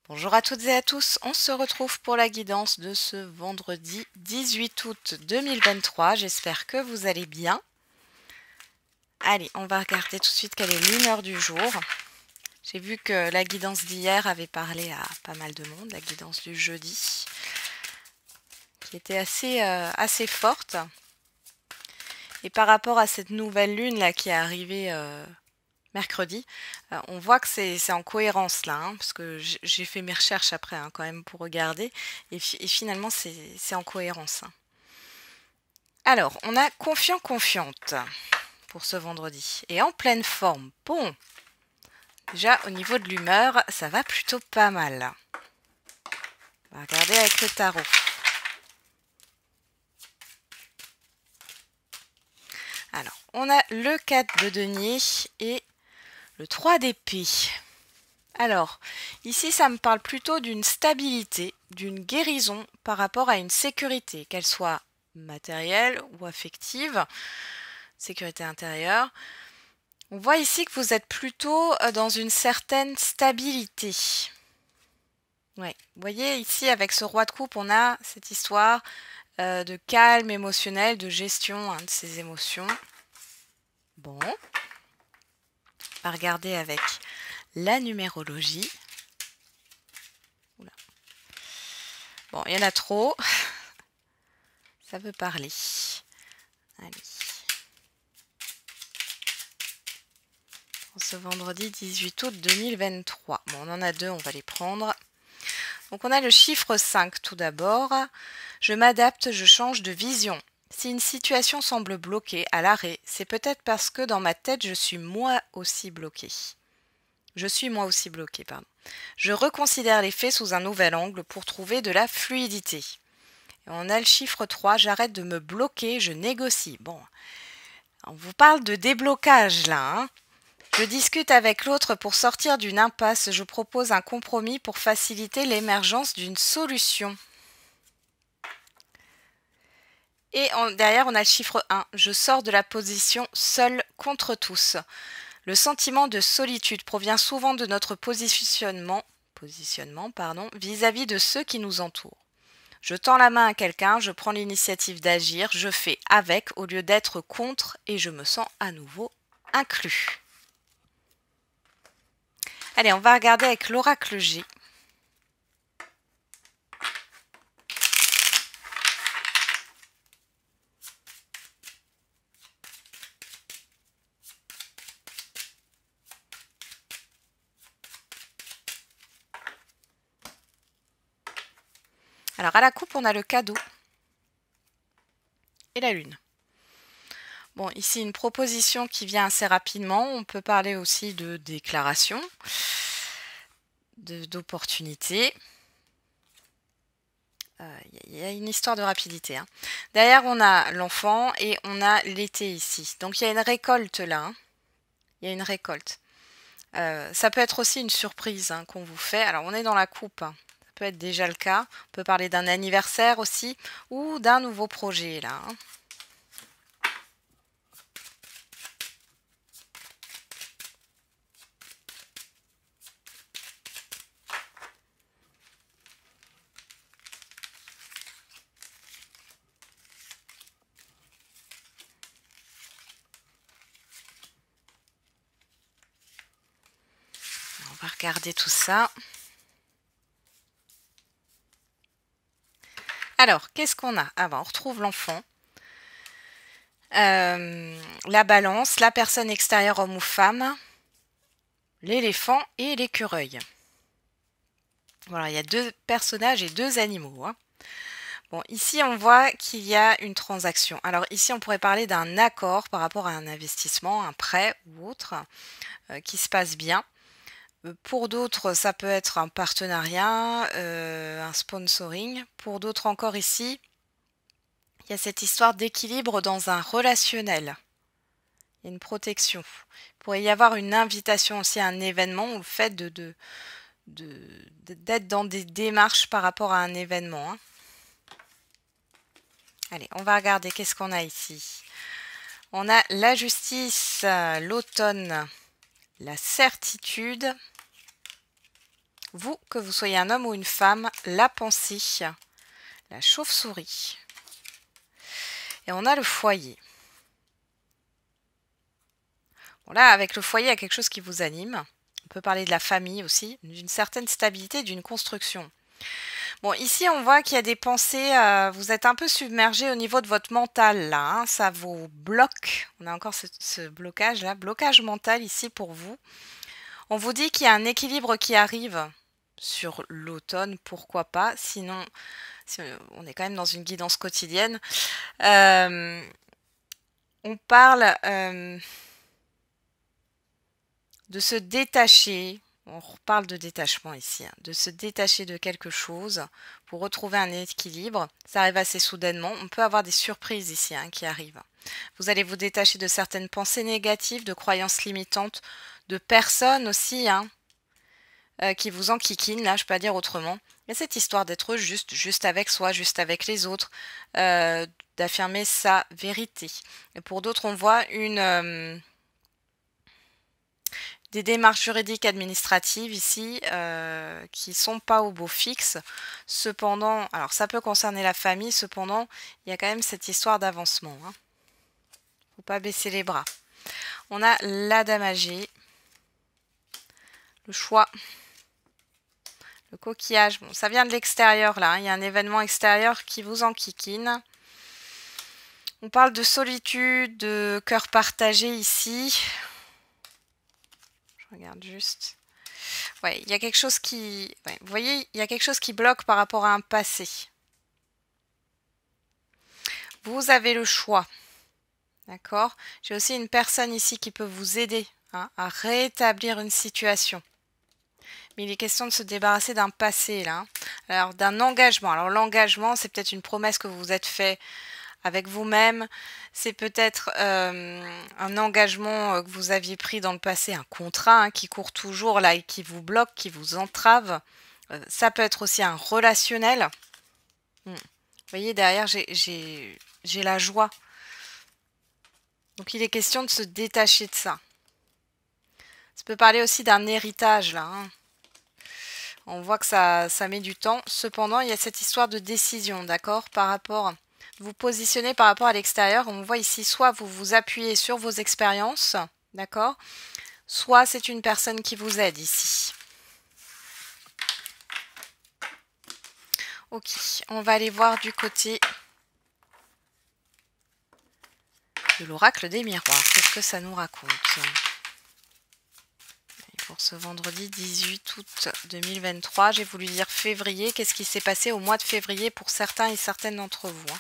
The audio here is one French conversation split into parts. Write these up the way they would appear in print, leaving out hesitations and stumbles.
Bonjour à toutes et à tous, on se retrouve pour la guidance de ce vendredi 18 août 2023. J'espère que vous allez bien. Allez, on va regarder tout de suite quelle est l'humeur du jour. J'ai vu que la guidance d'hier avait parlé à pas mal de monde, la guidance du jeudi, qui était assez forte. Et par rapport à cette nouvelle lune là qui est arrivée mercredi, on voit que c'est en cohérence là, hein, parce que j'ai fait mes recherches après hein, quand même pour regarder, et finalement c'est en cohérence, hein. Alors, on a confiant confiante pour ce vendredi, et en pleine forme. Bon, déjà au niveau de l'humeur, ça va plutôt pas mal. On va regarder avec le tarot. Alors, on a le 4 de denier et le 3 d'épée. Alors, ici, ça me parle plutôt d'une stabilité, d'une guérison par rapport à une sécurité, qu'elle soit matérielle ou affective, sécurité intérieure. On voit ici que vous êtes plutôt dans une certaine stabilité. Ouais. Vous voyez, ici, avec ce roi de coupe, on a cette histoire de calme émotionnel, de gestion hein, de ses émotions. Bon. On va regarder avec la numérologie. Oula. Bon, il y en a trop. Ça veut parler. Allez. Pour ce vendredi 18 août 2023. Bon, on en a deux, on va les prendre. Donc on a le chiffre 5 tout d'abord. Je m'adapte, je change de vision. Si une situation semble bloquée, à l'arrêt, c'est peut-être parce que dans ma tête, je suis moi aussi bloquée. Pardon. Je reconsidère les faits sous un nouvel angle pour trouver de la fluidité. Et on a le chiffre 3, j'arrête de me bloquer, je négocie. Bon, on vous parle de déblocage là, hein. Je discute avec l'autre pour sortir d'une impasse, je propose un compromis pour faciliter l'émergence d'une solution. Et derrière, on a le chiffre 1. Je sors de la position seul contre tous. Le sentiment de solitude provient souvent de notre positionnement vis-à-vis de ceux qui nous entourent. Je tends la main à quelqu'un, je prends l'initiative d'agir, je fais avec au lieu d'être contre et je me sens à nouveau inclus. Allez, on va regarder avec l'oracle G. Alors à la coupe, on a le cadeau et la lune. Bon, ici une proposition qui vient assez rapidement. On peut parler aussi de déclaration, d'opportunité. Il y a une histoire de rapidité, hein. Derrière, on a l'enfant et on a l'été ici. Donc il y a une récolte là, hein. Il y a une récolte. Ça peut être aussi une surprise hein, qu'on vous fait. Alors on est dans la coupe, hein. Ça peut être déjà le cas. On peut parler d'un anniversaire aussi ou d'un nouveau projet là, hein. On va regarder tout ça. Alors, qu'est-ce qu'on a? Ah ben, on retrouve l'enfant. La balance, la personne extérieure homme ou femme, l'éléphant et l'écureuil. Voilà, il y a deux personnages et deux animaux, hein. Bon, ici, on voit qu'il y a une transaction. Alors ici, on pourrait parler d'un accord par rapport à un investissement, un prêt ou autre, qui se passe bien. Pour d'autres, ça peut être un partenariat, un sponsoring. Pour d'autres encore ici, il y a cette histoire d'équilibre dans un relationnel. Il y a une protection. Il pourrait y avoir une invitation aussi à un événement ou le fait d'être dans des démarches par rapport à un événement, hein. Allez, on va regarder qu'est-ce qu'on a ici. On a la justice, l'automne, la certitude, Vous, que vous soyez un homme ou une femme, la pensée, la chauve-souris. Et on a le foyer. Bon, là, avec le foyer, il y a quelque chose qui vous anime. On peut parler de la famille aussi, d'une certaine stabilité, d'une construction. Bon, ici, on voit qu'il y a des pensées, vous êtes un peu submergé au niveau de votre mental, là. Hein, ça vous bloque. On a encore ce blocage-là, blocage mental ici pour vous. On vous dit qu'il y a un équilibre qui arrive sur l'automne, pourquoi pas. Sinon, on est quand même dans une guidance quotidienne. On parle de se détacher. On reparle de détachement ici, hein, de se détacher de quelque chose pour retrouver un équilibre. Ça arrive assez soudainement. On peut avoir des surprises ici hein, qui arrivent. Vous allez vous détacher de certaines pensées négatives, de croyances limitantes, de personnes aussi hein, qui vous enquiquinent, là je peux pas dire autrement. Il y a cette histoire d'être juste avec soi, juste avec les autres, d'affirmer sa vérité. Et pour d'autres, on voit des démarches juridiques administratives ici qui sont pas au beau fixe. Cependant, alors ça peut concerner la famille, cependant, il y a quand même cette histoire d'avancement. Hein. Faut pas baisser les bras. On a la dame âgée, le choix, le coquillage. Bon, ça vient de l'extérieur là. Hein. Il y a un événement extérieur qui vous enquiquine. On parle de solitude, de cœur partagé ici. Regarde juste. Ouais, il y a quelque chose qui... Ouais, vous voyez, il y a quelque chose qui bloque par rapport à un passé. Vous avez le choix. D'accord? J'ai aussi une personne ici qui peut vous aider hein, à rétablir une situation. Mais il est question de se débarrasser d'un passé, là. Alors, d'un engagement. Alors, l'engagement, c'est peut-être une promesse que vous vous êtes fait avec vous-même. C'est peut-être un engagement que vous aviez pris dans le passé, un contrat hein, qui court toujours là et qui vous bloque, qui vous entrave. Ça peut être aussi un relationnel. Vous voyez, derrière, j'ai la joie. Donc, il est question de se détacher de ça. Ça peut parler aussi d'un héritage, là. Hein. On voit que ça met du temps. Cependant, il y a cette histoire de décision, d'accord, par rapport... Vous positionnez par rapport à l'extérieur. On voit ici, soit vous vous appuyez sur vos expériences, d'accord, soit c'est une personne qui vous aide ici. Ok, on va aller voir du côté de l'oracle des miroirs. Qu'est-ce que ça nous raconte ? Pour ce vendredi 18 août 2023, j'ai voulu dire février. Qu'est-ce qui s'est passé au mois de février pour certains et certaines d'entre vous hein.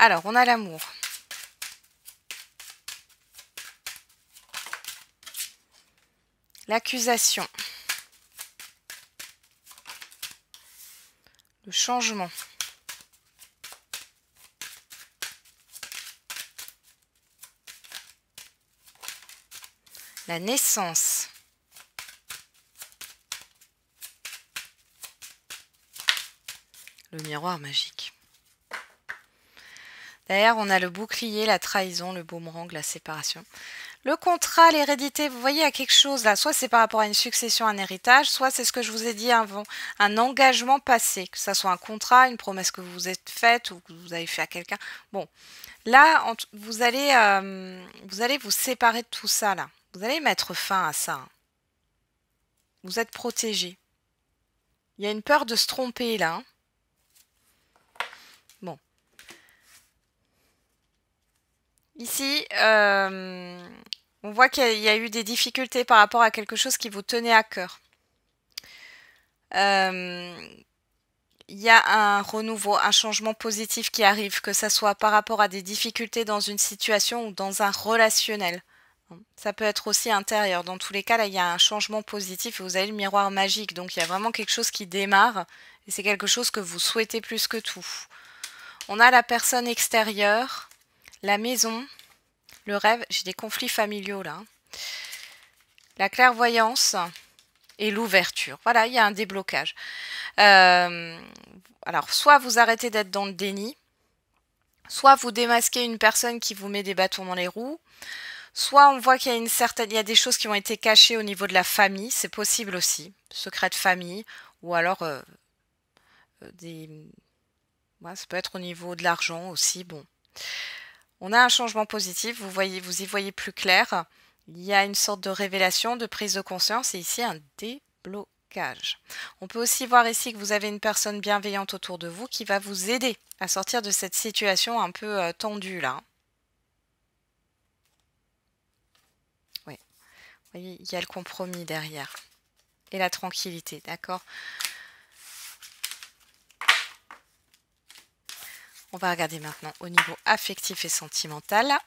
Alors, on a l'amour. L'accusation. Le changement. La naissance. Le miroir magique. Derrière, on a le bouclier, la trahison, le boomerang, la séparation. Le contrat, l'hérédité, vous voyez, il y a quelque chose là. Soit c'est par rapport à une succession, un héritage, soit c'est ce que je vous ai dit avant, un engagement passé, que ça soit un contrat, une promesse que vous vous êtes faite ou que vous avez fait à quelqu'un. Bon, là, vous allez vous séparer de tout ça là. Vous allez mettre fin à ça. Vous êtes protégé. Il y a une peur de se tromper là. Hein. Bon. Ici, on voit qu'il y a eu des difficultés par rapport à quelque chose qui vous tenait à cœur. Il y a un renouveau, un changement positif qui arrive, que ça soit par rapport à des difficultés dans une situation ou dans un relationnel. Ça peut être aussi intérieur. Dans tous les cas, là, il y a un changement positif et vous avez le miroir magique. Donc, il y a vraiment quelque chose qui démarre et c'est quelque chose que vous souhaitez plus que tout. On a la personne extérieure, la maison, le rêve. J'ai des conflits familiaux là. La clairvoyance et l'ouverture. Voilà, il y a un déblocage. Alors, soit vous arrêtez d'être dans le déni, soit vous démasquez une personne qui vous met des bâtons dans les roues, Soit on voit qu'il y a il y a des choses qui ont été cachées au niveau de la famille, c'est possible aussi, secret de famille, ou alors des, ouais, ça peut être au niveau de l'argent aussi. Bon, on a un changement positif, vous y voyez plus clair. Il y a une sorte de révélation, de prise de conscience, et ici un déblocage. On peut aussi voir ici que vous avez une personne bienveillante autour de vous qui va vous aider à sortir de cette situation un peu tendue là. Oui, vous voyez, il y a le compromis derrière. Et la tranquillité, d'accord? On va regarder maintenant au niveau affectif et sentimental.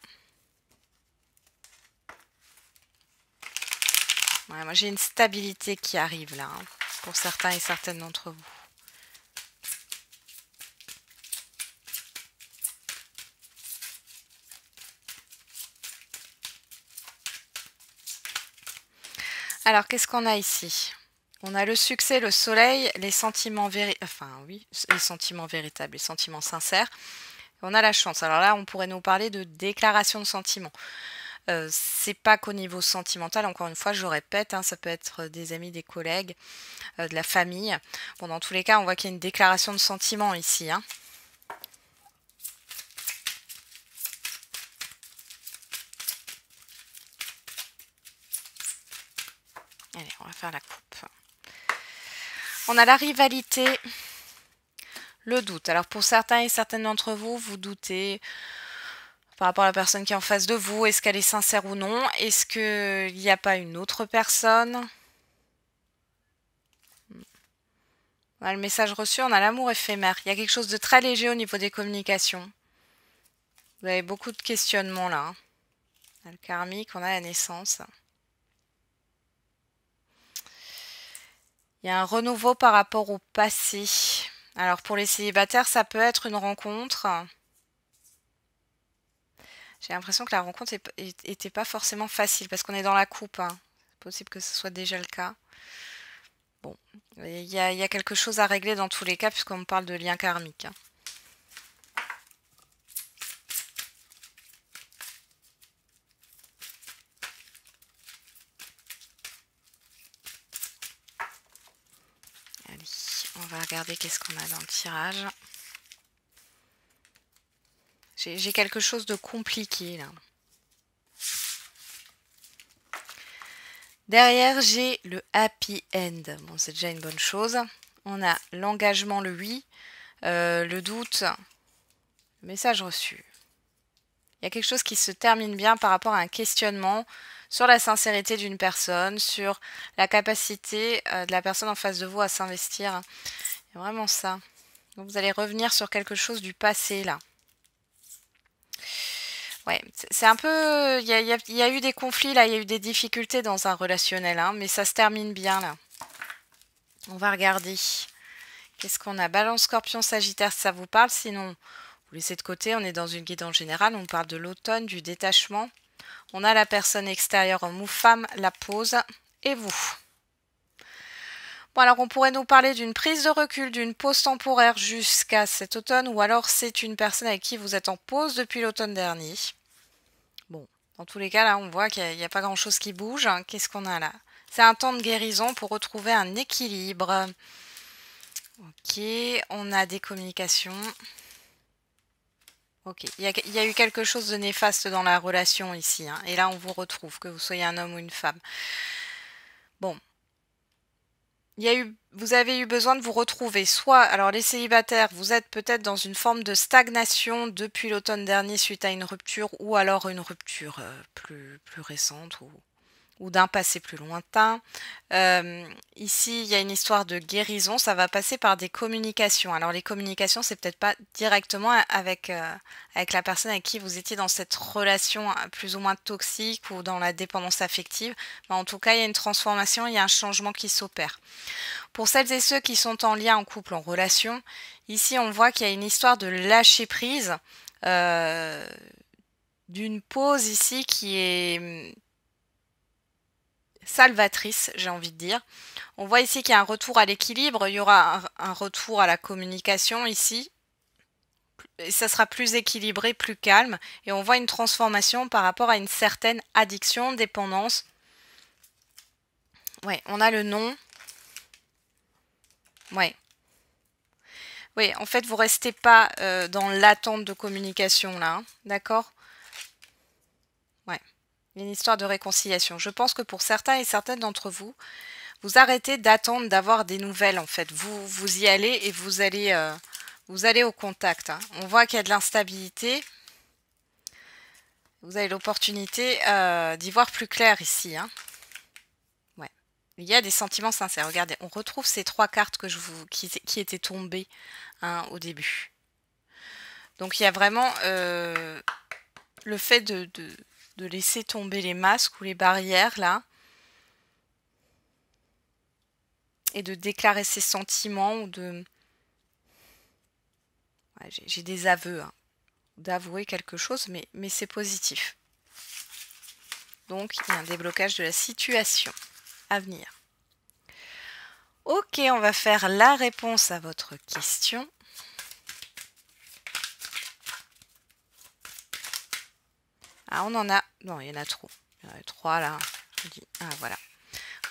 Ouais, moi j'ai une stabilité qui arrive là, hein, pour certains et certaines d'entre vous. Alors qu'est-ce qu'on a ici? On a le succès, le soleil, les sentiments les sentiments véritables, les sentiments sincères. On a la chance. Alors là, on pourrait nous parler de déclaration de sentiments. C'est pas qu'au niveau sentimental, encore une fois, je répète, hein, ça peut être des amis, des collègues, de la famille. Bon, dans tous les cas, on voit qu'il y a une déclaration de sentiments ici, hein. Allez, on va faire la coupe. On a la rivalité, le doute. Alors pour certains et certaines d'entre vous, vous doutez par rapport à la personne qui est en face de vous. Est-ce qu'elle est sincère ou non? Est-ce qu'il n'y a pas une autre personne? On a le message reçu, on a l'amour éphémère. Il y a quelque chose de très léger au niveau des communications. Vous avez beaucoup de questionnements là, hein. On a le karmique, on a la naissance. Il y a un renouveau par rapport au passé. Alors pour les célibataires, ça peut être une rencontre. J'ai l'impression que la rencontre était pas forcément facile parce qu'on est dans la coupe, hein. C'est possible que ce soit déjà le cas. Bon, il y a quelque chose à régler dans tous les cas puisqu'on parle de lien karmique, hein. Allez, on va regarder qu'est-ce qu'on a dans le tirage. J'ai quelque chose de compliqué là. Derrière, j'ai le happy end. Bon, c'est déjà une bonne chose. On a l'engagement, le oui, le doute, le message reçu. Il y a quelque chose qui se termine bien par rapport à un questionnement sur la sincérité d'une personne, sur la capacité de la personne en face de vous à s'investir. C'est vraiment ça. Donc vous allez revenir sur quelque chose du passé là. Ouais, c'est un peu... Il y a eu des conflits là, il y a eu des difficultés dans un relationnel, hein, mais ça se termine bien là. On va regarder. Qu'est-ce qu'on a? Balance, Scorpion, Sagittaire, ça vous parle? Sinon, vous laissez de côté, on est dans une guidance générale, on parle de l'automne, du détachement. On a la personne extérieure, homme ou femme, la pause, et vous. Bon, alors on pourrait nous parler d'une prise de recul, d'une pause temporaire jusqu'à cet automne, ou alors c'est une personne avec qui vous êtes en pause depuis l'automne dernier. Bon, dans tous les cas, là, on voit qu'il n'y a pas grand-chose qui bouge. Qu'est-ce qu'on a là? C'est un temps de guérison pour retrouver un équilibre. Ok, on a des communications. Ok, il y a eu quelque chose de néfaste dans la relation ici, hein, et là, on vous retrouve, que vous soyez un homme ou une femme. Bon. Vous avez eu besoin de vous retrouver. Soit, alors les célibataires, vous êtes peut-être dans une forme de stagnation depuis l'automne dernier suite à une rupture, ou alors une rupture plus récente, ou d'un passé plus lointain. Ici, il y a une histoire de guérison, ça va passer par des communications. Alors les communications, c'est peut-être pas directement avec la personne avec qui vous étiez dans cette relation plus ou moins toxique ou dans la dépendance affective. Mais en tout cas, il y a une transformation, il y a un changement qui s'opère. Pour celles et ceux qui sont en lien, en couple, en relation, ici on voit qu'il y a une histoire de lâcher prise, d'une pause ici qui est salvatrice, j'ai envie de dire. On voit ici qu'il y a un retour à l'équilibre, il y aura un retour à la communication ici, ça sera plus équilibré, plus calme. Et on voit une transformation par rapport à une certaine addiction, dépendance. Ouais, on a le nom. Ouais. Oui, en fait, vous restez pas dans l'attente de communication là, hein, d'accord? Ouais. Il y a une histoire de réconciliation. Je pense que pour certains et certaines d'entre vous, vous arrêtez d'attendre d'avoir des nouvelles en fait. Vous y allez et vous allez au contact, hein. On voit qu'il y a de l'instabilité. Vous avez l'opportunité d'y voir plus clair ici, hein. Ouais. Il y a des sentiments sincères. Regardez, on retrouve ces 3 cartes que qui étaient tombées, hein, au début. Donc il y a vraiment le fait de laisser tomber les masques ou les barrières là. Et de déclarer ses sentiments ou de... Ouais, j'ai des aveux, hein, d'avouer quelque chose, mais c'est positif. Donc, il y a un déblocage de la situation à venir. Ok, on va faire la réponse à votre question. Ah, on en a... Non, il y en a trop. Il y en a 3 là. Je dis... Ah, voilà.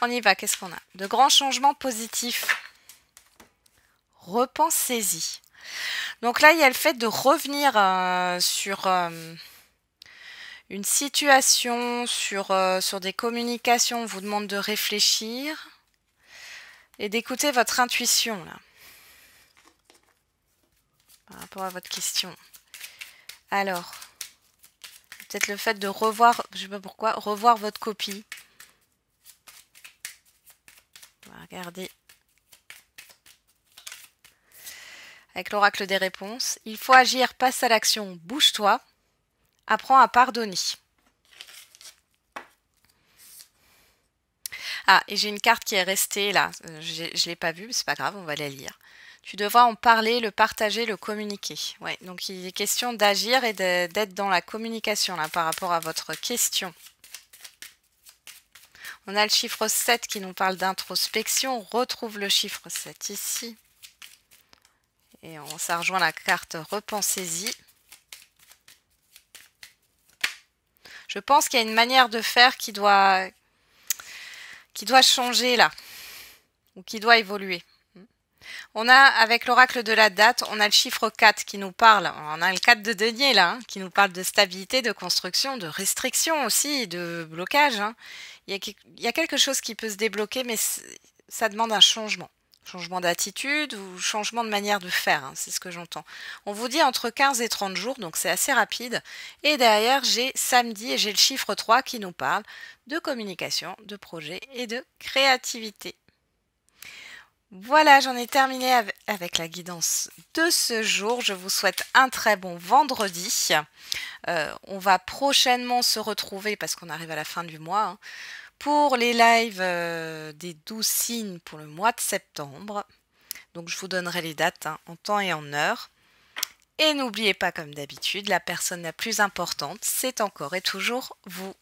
On y va, qu'est-ce qu'on a? De grands changements positifs. Repensez-y. Donc là, il y a le fait de revenir sur une situation, sur des communications. On vous demande de réfléchir et d'écouter votre intuition là, par rapport à votre question. Alors, peut-être le fait de revoir, je ne sais pas pourquoi, revoir votre copie. On va regarder. Avec l'oracle des réponses. Il faut agir, passe à l'action, bouge-toi. Apprends à pardonner. Ah, et j'ai une carte qui est restée là. Je ne l'ai pas vue, mais c'est pas grave, on va la lire. Tu devras en parler, le partager, le communiquer. Ouais, donc il est question d'agir et d'être dans la communication là par rapport à votre question. On a le chiffre 7 qui nous parle d'introspection. On retrouve le chiffre 7 ici. Et ça rejoint la carte repensez-y. Je pense qu'il y a une manière de faire qui doit changer là. Ou qui doit évoluer. On a, avec l'oracle de la date, on a le chiffre 4 qui nous parle. On a le 4 de denier là, hein, qui nous parle de stabilité, de construction, de restriction aussi, de blocage, hein. Il y a quelque chose qui peut se débloquer, mais ça demande un changement. Changement d'attitude ou changement de manière de faire, hein, c'est ce que j'entends. On vous dit entre 15 et 30 jours, donc c'est assez rapide. Et derrière, j'ai samedi et j'ai le chiffre 3 qui nous parle de communication, de projet et de créativité. Voilà, j'en ai terminé avec la guidance de ce jour. Je vous souhaite un très bon vendredi. On va prochainement se retrouver, parce qu'on arrive à la fin du mois, hein, pour les lives des 12 signes pour le mois de septembre. Donc je vous donnerai les dates, hein, en temps et en heure. Et n'oubliez pas, comme d'habitude, la personne la plus importante, c'est encore et toujours vous.